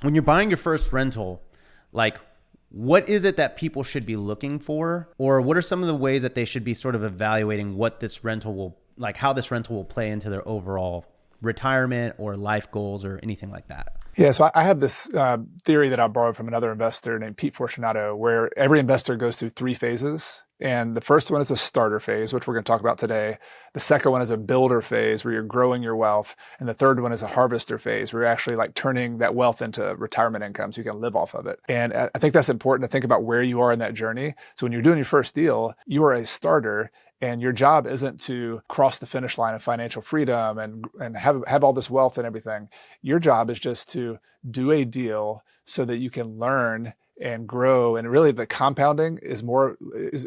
when you're buying your first rental, like what is it that people should be looking for? Or what are some of the ways that they should be sort of evaluating what this rental will, like how this rental will play into their overall retirement or life goals or anything like that? Yeah, so I have this theory that I borrowed from another investor named Pete Fortunato, where every investor goes through three phases. And the first one is a starter phase, which we're going to talk about today. The second one is a builder phase, where you're growing your wealth. And the third one is a harvester phase, where you're actually like turning that wealth into retirement income so you can live off of it. And I think that's important to think about where you are in that journey. So when you're doing your first deal, you are a starter. And your job isn't to cross the finish line of financial freedom and have all this wealth and everything. Your job is just to do a deal so that you can learn and grow. And really the compounding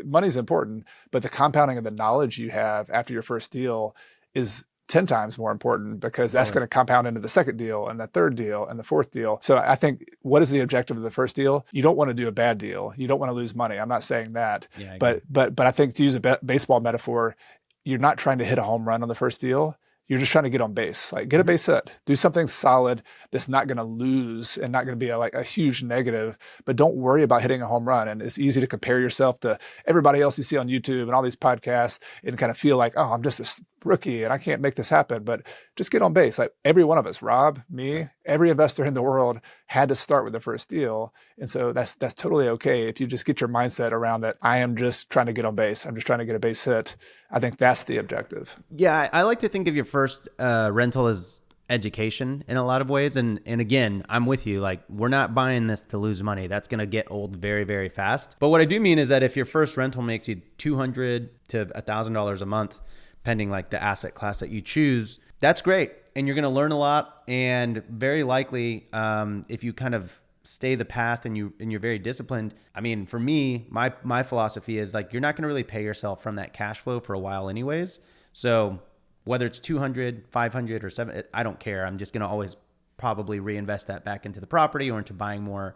money's important, but the compounding of the knowledge you have after your first deal is 10 times more important, because that's going to compound into the second deal and the third deal and the fourth deal. So I think, what is the objective of the first deal? You don't want to do a bad deal. You don't want to lose money. I'm not saying that, but I think, to use a baseball metaphor, you're not trying to hit a home run on the first deal. You're just trying to get on base, like get a base hit, do something solid that's not going to lose and not going to be a huge negative, but don't worry about hitting a home run. And it's easy to compare yourself to everybody else you see on YouTube and all these podcasts and kind of feel like, oh, I'm just a rookie and I can't make this happen. But just get on base. Like every one of us, Rob, me, every investor in the world had to start with the first deal. And so that's totally okay if you just get your mindset around that. I am just trying to get on base. I'm just trying to get a base hit. I think that's the objective. Yeah, I like to think of your first rental as education in a lot of ways. And again, I'm with you. Like, we're not buying this to lose money. That's going to get old very, very fast. But what I do mean is that if your first rental makes you $200 to $1,000 a month, pending like the asset class that you choose, that's great. And you're going to learn a lot. And very likely, if you kind of stay the path and you're very disciplined. I mean, for me, my philosophy is like, you're not going to really pay yourself from that cash flow for a while anyways. So whether it's 200, 500 or 7, I don't care. I'm just going to always probably reinvest that back into the property or into buying more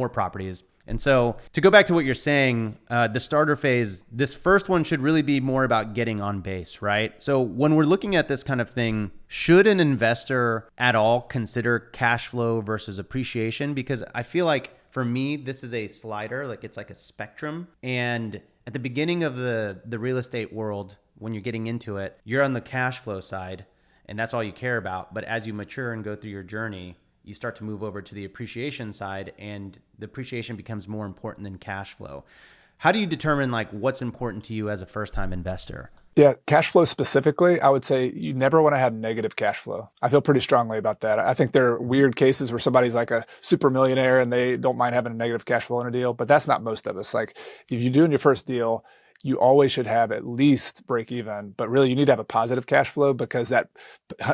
properties. And so to go back to what you're saying, the starter phase, this first one should really be more about getting on base, right? So when we're looking at this kind of thing, should an investor at all consider cash flow versus appreciation? Because I feel like for me, this is a slider, like it's like a spectrum. And at the beginning of the real estate world, when you're getting into it, you're on the cash flow side and that's all you care about. But as you mature and go through your journey, you start to move over to the appreciation side, and the appreciation becomes more important than cash flow. How do you determine like what's important to you as a first-time investor? Yeah, cash flow specifically, I would say you never want to have negative cash flow. I feel pretty strongly about that. I think there are weird cases where somebody's like a super millionaire and they don't mind having a negative cash flow in a deal, but that's not most of us. Like if you're doing your first deal, you always should have at least break even, but really you need to have a positive cash flow, because that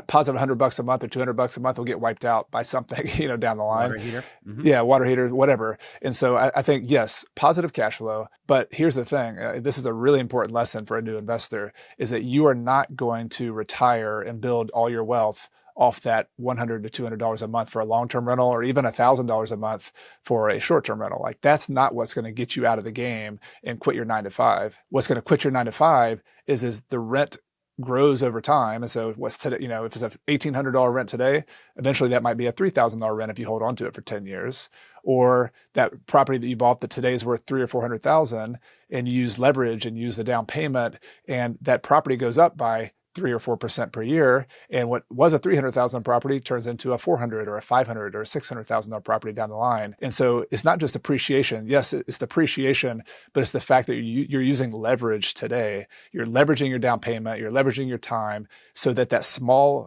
positive $100 a month or $200 a month will get wiped out by something, down the line. Water heater. Mm-hmm. Yeah. Water heater, whatever. And so I think, yes, positive cash flow, but here's the thing. This is a really important lesson for a new investor, is that you are not going to retire and build all your wealth off that $100 to $200 a month for a long-term rental, or even $1,000 a month for a short-term rental. Like that's not what's going to get you out of the game and quit your 9 to 5. What's going to quit your 9 to 5 is the rent grows over time. And so what's today, if it's a $1,800 rent today, eventually that might be a $3,000 rent if you hold on to it for 10 years. Or that property that you bought that today is worth $300,000 or $400,000, and you use leverage and use the down payment, and that property goes up by 3 or 4% per year. And what was a $300,000 property turns into a $400,000 or a $500,000 or a $600,000 property down the line. And so it's not just appreciation. Yes, it's depreciation, but it's the fact that you're using leverage today. You're leveraging your down payment, you're leveraging your time, so that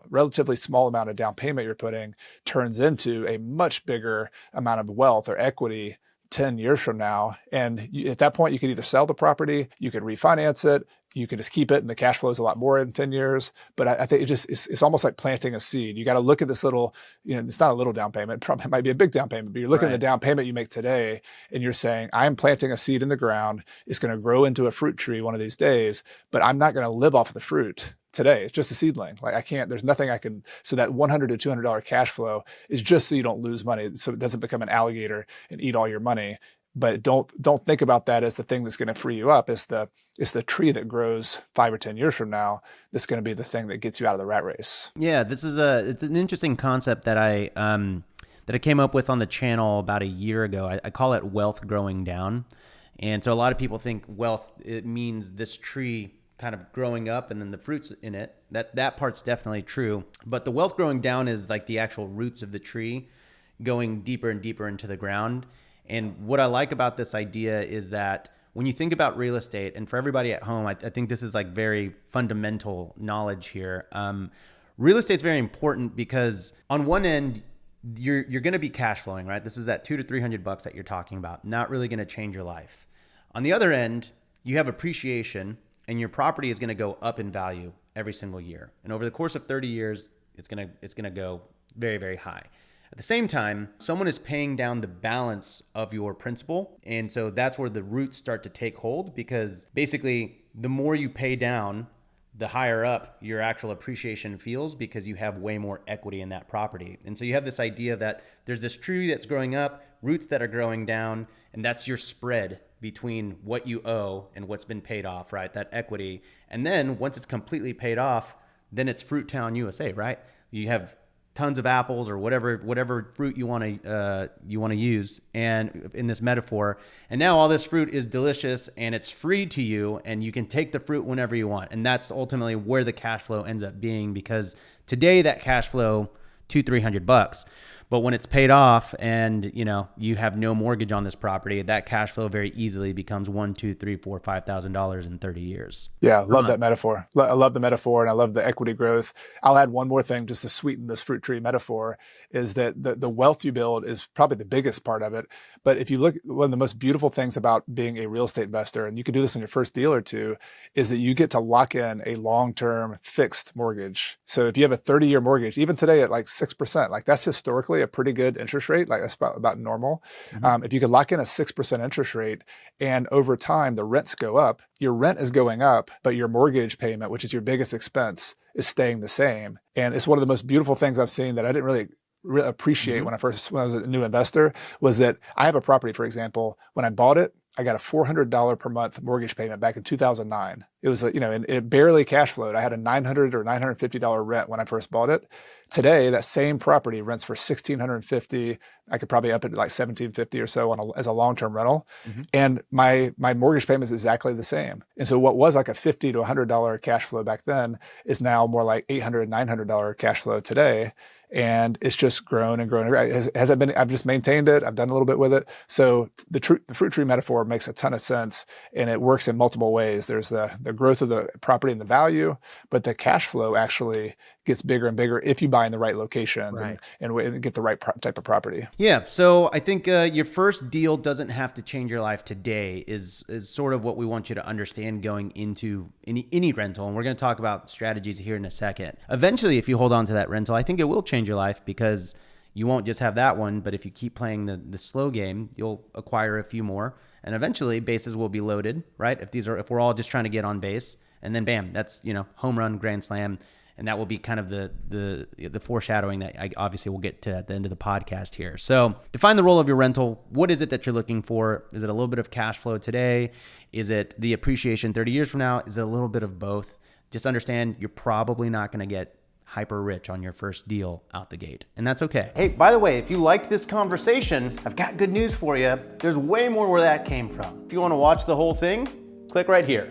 relatively small amount of down payment you're putting turns into a much bigger amount of wealth or equity 10 years from now. And at that point, you could either sell the property, you could refinance it, you could just keep it, and the cash flow is a lot more in 10 years. But I think it's almost like planting a seed. You got to look at this little, it's not a little down payment. It might be a big down payment, but you're looking at the down payment you make today, and you're saying, I'm planting a seed in the ground. It's going to grow into a fruit tree one of these days, but I'm not going to live off of the fruit today. It's just a seedling. Like there's nothing I can, so that $100 to $200 cash flow is just so you don't lose money. So it doesn't become an alligator and eat all your money. But don't think about that as the thing that's going to free you up. It's the tree that grows 5 or 10 years from now that's going to be the thing that gets you out of the rat race. Yeah, it's an interesting concept that that I came up with on the channel about a year ago. I call it wealth growing down. And so a lot of people think wealth, it means this tree kind of growing up and then the fruits in it. That part's definitely true. But the wealth growing down is like the actual roots of the tree going deeper and deeper into the ground. And what I like about this idea is that when you think about real estate, and for everybody at home, I think this is like very fundamental knowledge here. Real estate's very important because on one end, you're going to be cash flowing, right? This is that $200 to $300 that you're talking about, not really going to change your life. On the other end, you have appreciation, and your property is going to go up in value every single year. And over the course of 30 years, it's going to go very, very high. At the same time, someone is paying down the balance of your principal. And so that's where the roots start to take hold, because basically the more you pay down, the higher up your actual appreciation feels, because you have way more equity in that property. And so you have this idea that there's this tree that's growing up, roots that are growing down, and that's your spread between what you owe and what's been paid off, right? That equity. And then once it's completely paid off, then it's Fruit Town USA, right? You have tons of apples or whatever fruit you want to use, and in this metaphor, and now all this fruit is delicious and it's free to you, and you can take the fruit whenever you want. And that's ultimately where the cash flow ends up being, because today that cash flow $200-300, but when it's paid off and you have no mortgage on this property, that cash flow very easily becomes $1,000, $2,000, $3,000, $4,000, $5,000 in 30 years. Yeah, love that metaphor. I love the metaphor, and I love the equity growth. I'll add one more thing just to sweeten this fruit tree metaphor, is that the wealth you build is probably the biggest part of it. But if you look, one of the most beautiful things about being a real estate investor, and you can do this in your first deal or two, is that you get to lock in a long-term fixed mortgage. So if you have a 30-year mortgage, even today at like 6%, like that's historically a pretty good interest rate. Like that's about normal. Mm-hmm. If you could lock in a 6% interest rate, and over time the rents go up, your rent is going up, but your mortgage payment, which is your biggest expense, is staying the same. And it's one of the most beautiful things I've seen that I didn't really appreciate when I was a new investor, was that I have a property, for example, when I bought it, I got a $400 per month mortgage payment back in 2009. It was, and it barely cash flowed. I had a $900 or $950 rent when I first bought it. Today, that same property rents for $1,650. I could probably up it to like $1,750 or so as a long-term rental. Mm-hmm. And my mortgage payment is exactly the same. And so what was like a $50 to $100 cash flow back then is now more like $800, $900 cash flow today. And it's just grown and grown. Has it been? I've just maintained it. I've done a little bit with it. So the fruit tree metaphor makes a ton of sense, and it works in multiple ways. There's the growth of the property and the value, but the cash flow actually gets bigger and bigger if you buy in the right locations, right, and get the right type of property. Yeah. So I think your first deal doesn't have to change your life today is sort of what we want you to understand going into any rental. And we're going to talk about strategies here in a second. Eventually, if you hold on to that rental, I think it will change your life, because you won't just have that one, but if you keep playing the slow game, you'll acquire a few more, and eventually bases will be loaded, right? If we're all just trying to get on base, and then bam, that's home run, grand slam. And that will be kind of the foreshadowing that I obviously will get to at the end of the podcast here. So define the role of your rental. What is it that you're looking for? Is it a little bit of cash flow today? Is it the appreciation 30 years from now? Is it a little bit of both? Just understand you're probably not going to get hyper rich on your first deal out the gate, and that's okay. Hey, by the way, if you liked this conversation, I've got good news for you. There's way more where that came from. If you want to watch the whole thing, click right here.